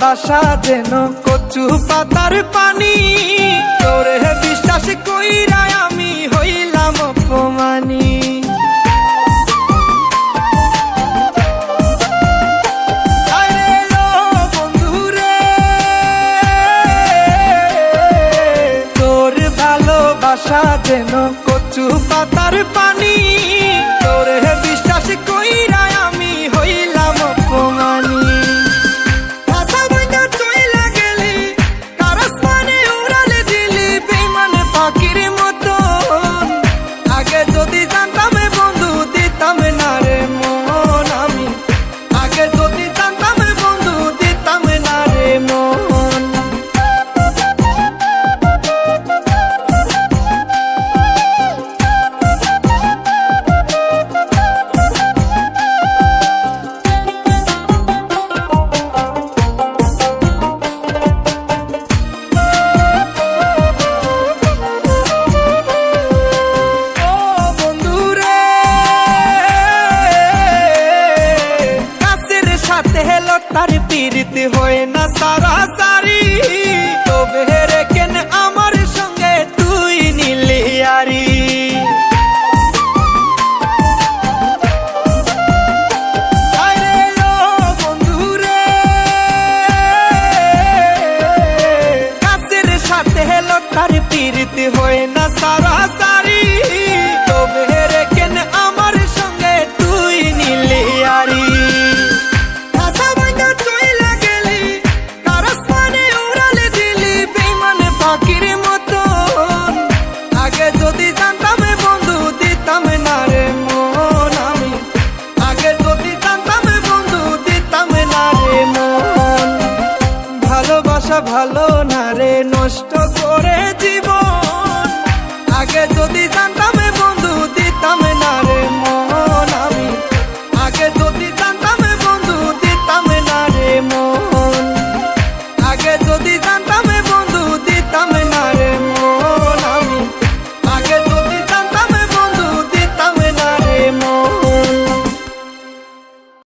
ভালোবাসা যেন কচু পাতার পানি, তোরে বিশ্বাস কইরা আমি হইলাম অপমানী। তোর ভালোবাসা যেন কচু পাতার পানি, তোরে বিশ্বাস কইরা আমি হইলাম অপমানী। আগে যদি জানতাম বন্ধু দিতাম না রে মন, আমি আগে যদি জানতাম বন্ধু দিতাম না রে মন। তার পীড়িত হয় না সারাসারি, তবে রে কেন আমার সঙ্গে তুই নিলি আরি। আরে ও বন্ধুরে, কাছের সাথে হেলো তার পীড়িত হয় না সারাসারি, তবে রে কেন আমার সঙ্গে তুই নিলি আরি। আগে যদি জানতাম বন্ধু দিতাম না রে মন, আমি আগে যদি জানতাম বন্ধু দিতাম না রে মন। ভালোবাসা ভালো না রে, নষ্ট করে জীবন, আগে যদি জানতাম